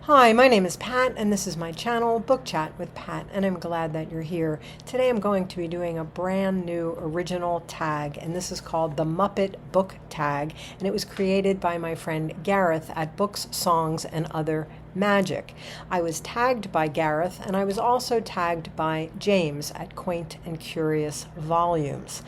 Hi, my name is Pat, and this is my channel, Book Chat with Pat, and I'm glad that you're here. Today I'm going to be doing a brand new original tag, and this is called the Muppet Book Tag, and it was created by my friend Gareth at Books, Songs, and Other Magic. I was tagged by Gareth, and I was also tagged by James at Quaint and Curious Volumes.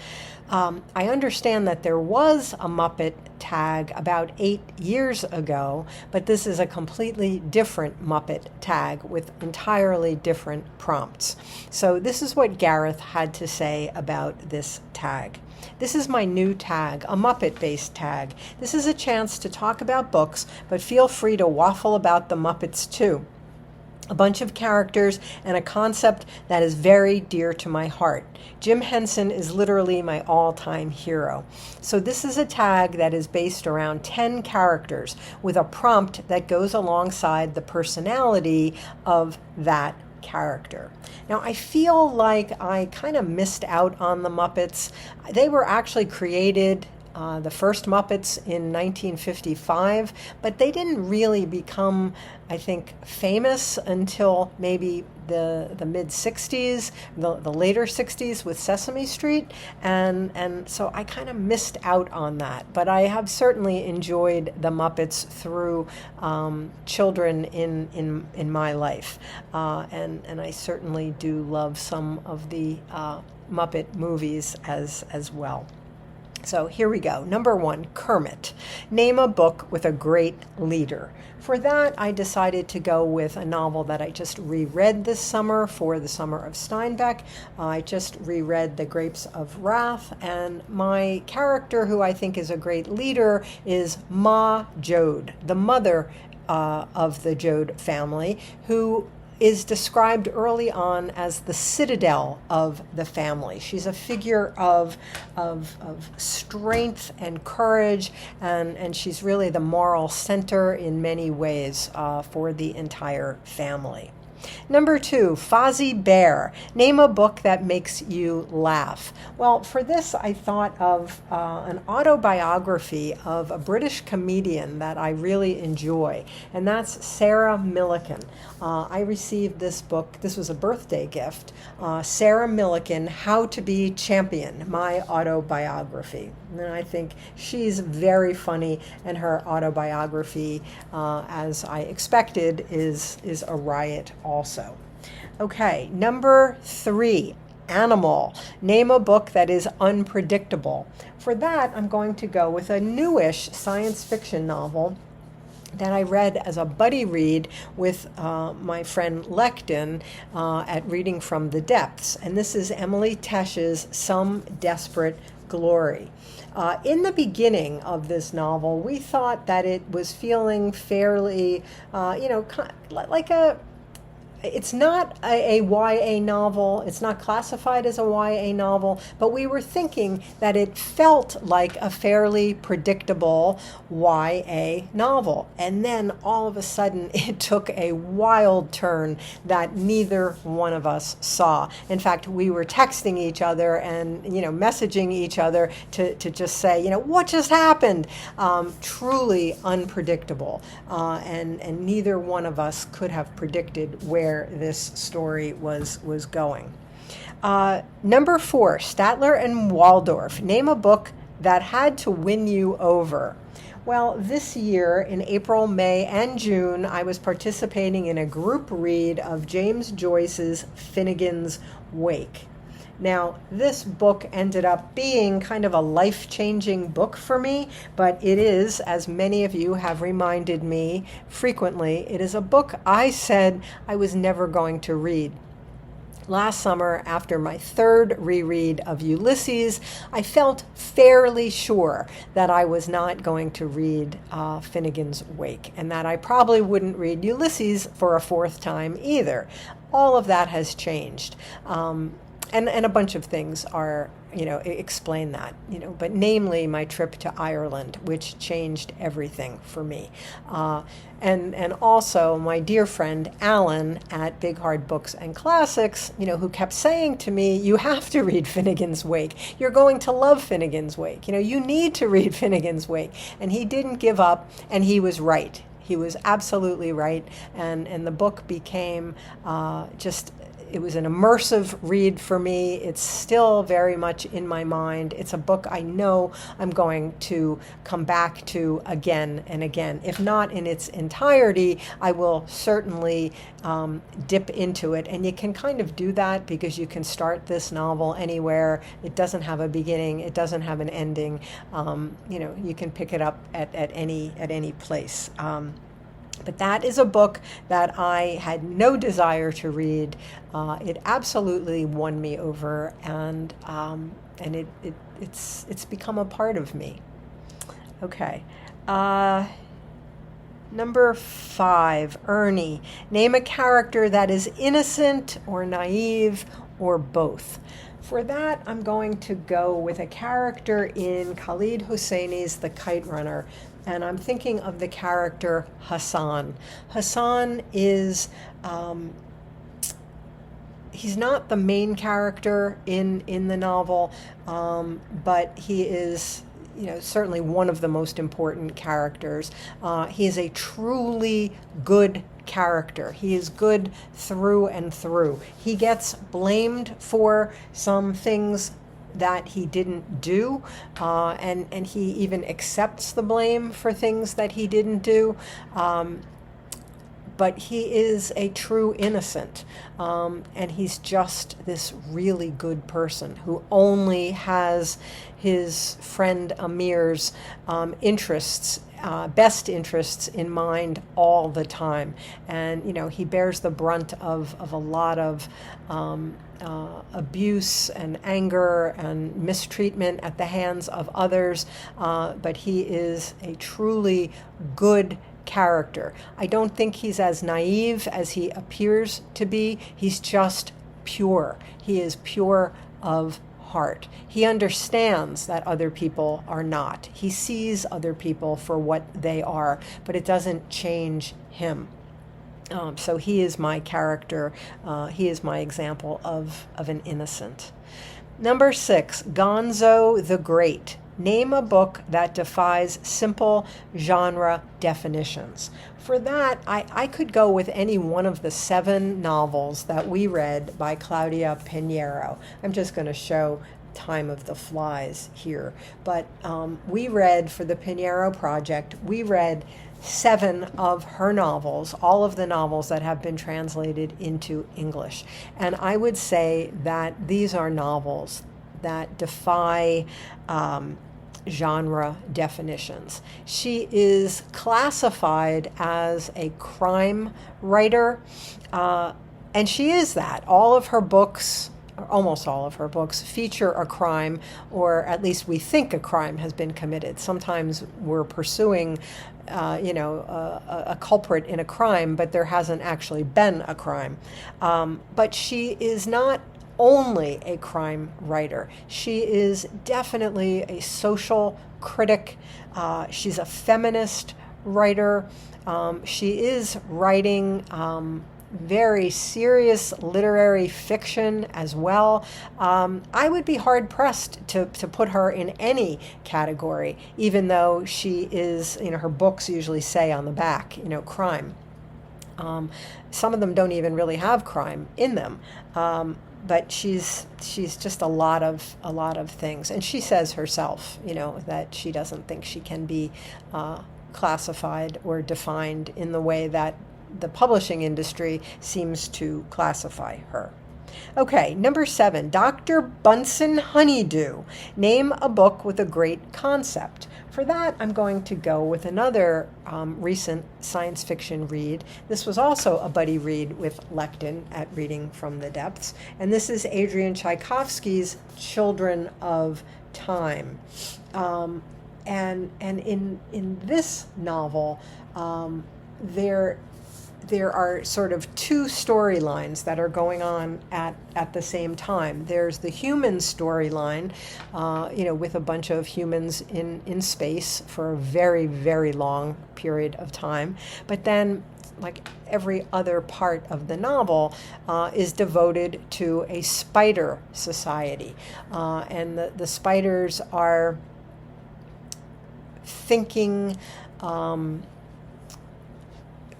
I understand that there was a Muppet tag about 8 years ago, but this is a completely different Muppet tag with entirely different prompts. So this is what Gareth had to say about this tag. This is my new tag, a Muppet-based tag. This is a chance to talk about books, but feel free to waffle about the Muppets too. A bunch of characters and a concept that is very dear to my heart. Jim Henson is literally my all-time hero. So this is a tag that is based around 10 characters with a prompt that goes alongside the personality of that character. Now, I feel like I kind of missed out on the Muppets. They were actually created the first Muppets in 1955, but they didn't really become, I think, famous until maybe the mid-60s, the later 60s with Sesame Street, and so I kind of missed out on that. But I have certainly enjoyed the Muppets through children in my life, and I certainly do love some of the Muppet movies as well. So here we go. Number 1, Kermit. Name a book with a great leader. For that, I decided to go with a novel that I just reread this summer for the Summer of Steinbeck. I just reread The Grapes of Wrath, and my character, who I think is a great leader, is Ma Joad, the mother of the Joad family, who is described early on as the citadel of the family. She's a figure of strength and courage, and she's really the moral center in many ways for the entire family. Number 2, Fozzie Bear. Name a book that makes you laugh. Well, for this, I thought of an autobiography of a British comedian that I really enjoy, and that's Sarah Millican. I received this book. This was a birthday gift. Sarah Millican, How to Be Champion, my autobiography. And I think she's very funny, and her autobiography, as I expected, is a riot also. Okay, number 3, Animal. Name a book that is unpredictable. For that, I'm going to go with a newish science fiction novel that I read as a buddy read with my friend Lecton at Reading from the Depths. And this is Emily Tesch's Some Desperate Glory. In the beginning of this novel, we thought that it was feeling fairly, like it's not a YA novel. It's not classified as a YA novel, but we were thinking that it felt like a fairly predictable YA novel. And then all of a sudden it took a wild turn that neither one of us saw. In fact, we were texting each other and, messaging each other to just say, what just happened? Truly unpredictable. And neither one of us could have predicted where this story was going. Number 4, Statler and Waldorf. Name a book that had to win you over. Well, this year in April, May, and June, I was participating in a group read of James Joyce's Finnegan's Wake. Now, this book ended up being kind of a life-changing book for me, but it is, as many of you have reminded me frequently, it is a book I said I was never going to read. Last summer, after my 3rd reread of Ulysses, I felt fairly sure that I was not going to read Finnegan's Wake, and that I probably wouldn't read Ulysses for a 4th time either. All of that has changed. And a bunch of things are, explain that, but namely my trip to Ireland, which changed everything for me. And also my dear friend Alan at Big Hard Books and Classics, who kept saying to me, you have to read Finnegan's Wake. You're going to love Finnegan's Wake. You need to read Finnegan's Wake. And he didn't give up, and he was right. He was absolutely right, and the book became it was an immersive read for me. It's still very much in my mind. It's a book I know I'm going to come back to again and again. If not in its entirety, I will certainly dip into it. And you can kind of do that because you can start this novel anywhere. It doesn't have a beginning. It doesn't have an ending. You can pick it up at any place. But that is a book that I had no desire to read. It absolutely won me over, and it's become a part of me. Okay. Number 5, Ernie. Name a character that is innocent or naive or both. For that, I'm going to go with a character in Khalid Hosseini's The Kite Runner, and I'm thinking of the character Hassan. Hassan is, he's not the main character in the novel, but he is, certainly one of the most important characters. He is a truly good character. He is good through and through. He gets blamed for some things that he didn't do, and he even accepts the blame for things that he didn't do. But he is a true innocent, and he's just this really good person who only has his friend Amir's best interests in mind all the time. And, he bears the brunt of a lot of abuse and anger and mistreatment at the hands of others, but he is a truly good character. I don't think he's as naive as he appears to be. He's just pure. He is pure of heart. He understands that other people are not. He sees other people for what they are, but it doesn't change him. So he is my character. He is my example of an innocent. Number 6, Gonzo the Great. Name a book that defies simple genre definitions. For that, I could go with any one of the 7 novels that we read by Claudia Pinheiro. I'm just going to show Time of the Flies here. But we read, for the Pinheiro Project, we read 7 of her novels, all of the novels that have been translated into English. And I would say that these are novels that defy genre definitions. She is classified as a crime writer, and she is that. All of her books, almost all of her books, feature a crime, or at least we think a crime has been committed. Sometimes we're pursuing a culprit in a crime, but there hasn't actually been a crime. But she is not only a crime writer. She is definitely a social critic. She's a feminist writer. She is writing very serious literary fiction as well. I would be hard-pressed to put her in any category, even though she is, her books usually say on the back, crime. Some of them don't even really have crime in them. But she's just a lot of things, and she says herself, that she doesn't think she can be classified or defined in the way that the publishing industry seems to classify her. Okay, number 7, Dr. Bunsen Honeydew. Name a book with a great concept. For that, I'm going to go with another recent science fiction read. This was also a buddy read with Lectin at Reading from the Depths, and this is Adrian Tchaikovsky's Children of Time. And in this novel, there are sort of 2 storylines that are going on at the same time. There's the human storyline, with a bunch of humans in space for a very, very long period of time. But then, like every other part of the novel, is devoted to a spider society. And the spiders are thinking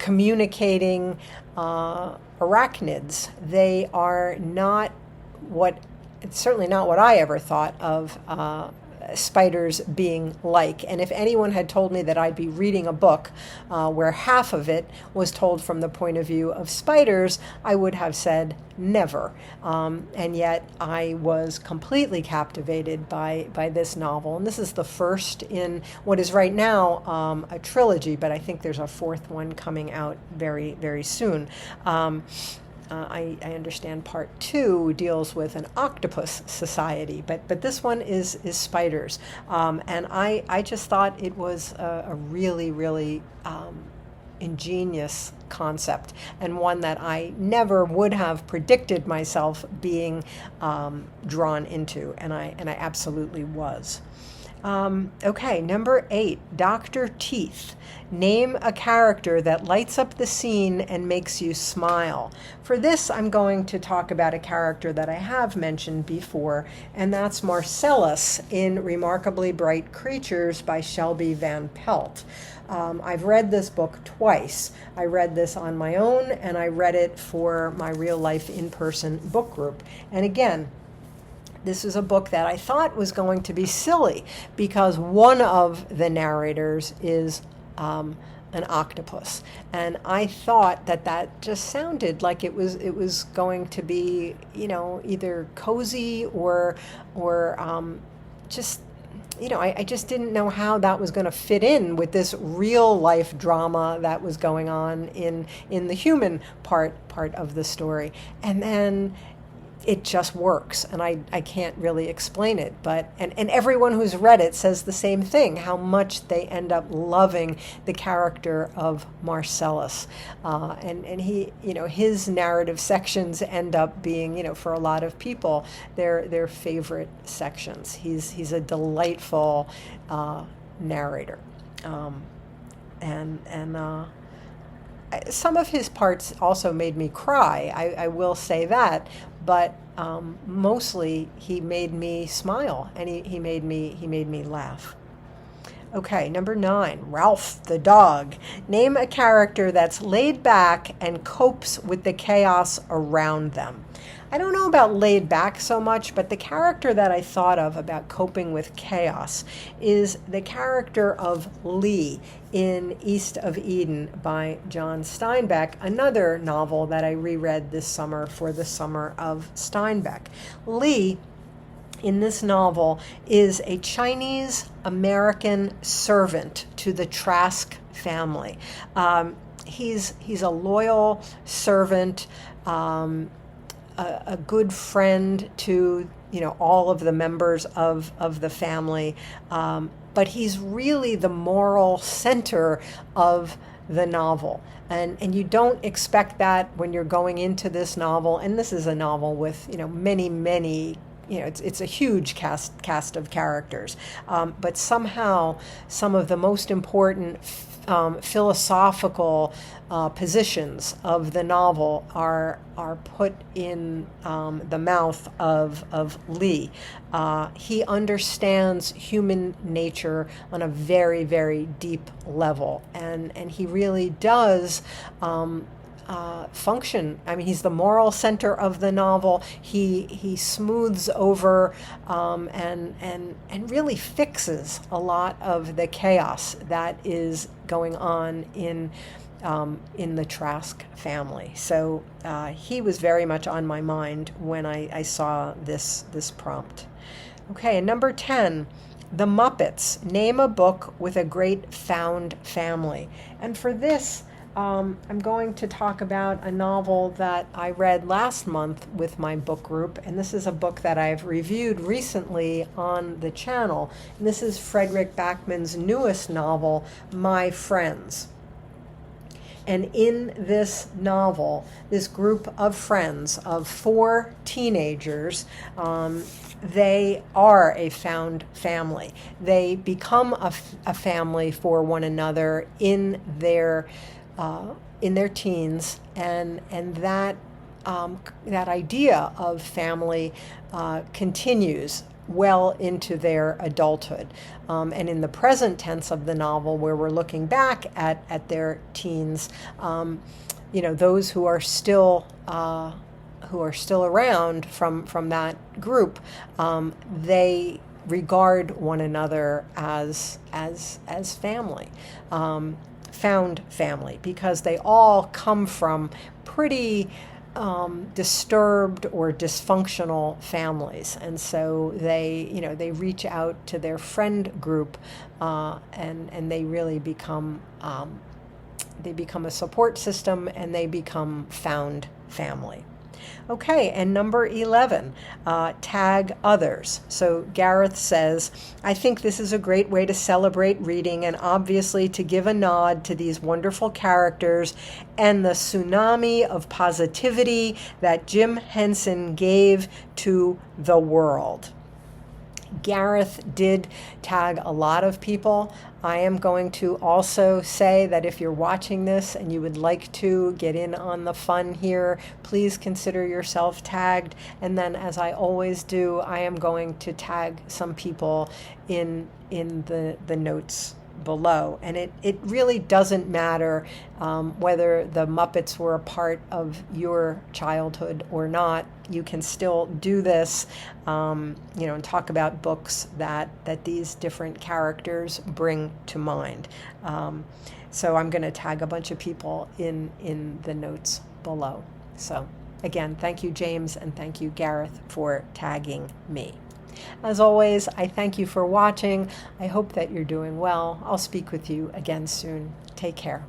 communicating arachnids. They are not it's certainly not what I ever thought of spiders being like. And if anyone had told me that I'd be reading a book where half of it was told from the point of view of spiders, I would have said never. And yet I was completely captivated by this novel. And this is the first in what is right now a trilogy, but I think there's a fourth one coming out very, very soon. I understand part 2 deals with an octopus society, but this one is spiders. And I just thought it was a really, really ingenious concept, and one that I never would have predicted myself being drawn into, and I absolutely was. Okay, number 8, Dr. Teeth. Name a character that lights up the scene and makes you smile. For this, I'm going to talk about a character that I have mentioned before, and that's Marcellus in Remarkably Bright Creatures by Shelby Van Pelt. I've read this book twice. I read this on my own, and I read it for my real-life in-person book group. And again, this is a book that I thought was going to be silly because one of the narrators is an octopus, and I thought that just sounded like it was going to be, either cozy or just, I just didn't know how that was going to fit in with this real life drama that was going on in the human part of the story. And then it just works, and I can't really explain it, but and everyone who's read it says the same thing, how much they end up loving the character of Marcellus, and he, his narrative sections end up being, for a lot of people, their favorite sections. He's a delightful narrator, and some of his parts also made me cry. I will say that, but mostly he made me smile, and he made me laugh. Okay, number 9, Ralph the dog. Name a character that's laid back and copes with the chaos around them. I don't know about laid back so much, but the character that I thought of about coping with chaos is the character of Lee in East of Eden by John Steinbeck, another novel that I reread this summer for the Summer of Steinbeck. Lee, in this novel, is a Chinese-American servant to the Trask family. He's a loyal servant, a good friend to all of the members of the family, but he's really the moral center of the novel, and you don't expect that when you're going into this novel. And this is a novel with many it's a huge cast of characters, but somehow some of the most important philosophical positions of the novel are put in the mouth of Lee. He understands human nature on a very, very deep level, and he really does function. I mean, he's the moral center of the novel. He smooths over and really fixes a lot of the chaos that is going on in the Trask family. So he was very much on my mind when I saw this prompt. Okay, and number 10, The Muppets. Name a book with a great found family. And for this, I'm going to talk about a novel that I read last month with my book group, and this is a book that I've reviewed recently on the channel. And this is Frederick Backman's newest novel, My Friends. And in this novel, this group of friends of 4 teenagers, they are a found family. They become a family for one another in their teens, and that idea of family continues well into their adulthood. And in the present tense of the novel, where we're looking back at their teens, those who are still around from that group, they regard one another as family, found family, because they all come from pretty disturbed or dysfunctional families, and so they reach out to their friend group, and they really become a support system, and they become found family. Okay, and number 11, tag others. So Gareth says, I think this is a great way to celebrate reading, and obviously to give a nod to these wonderful characters and the tsunami of positivity that Jim Henson gave to the world. Gareth did tag a lot of people. I am going to also say that if you're watching this and you would like to get in on the fun here, please consider yourself tagged. And then, as I always do, I am going to tag some people in the notes below. And it really doesn't matter whether the Muppets were a part of your childhood or not. You can still do this, and talk about books that these different characters bring to mind. So I'm going to tag a bunch of people in the notes below. So again, thank you, James, and thank you, Gareth, for tagging me. As always, I thank you for watching. I hope that you're doing well. I'll speak with you again soon. Take care.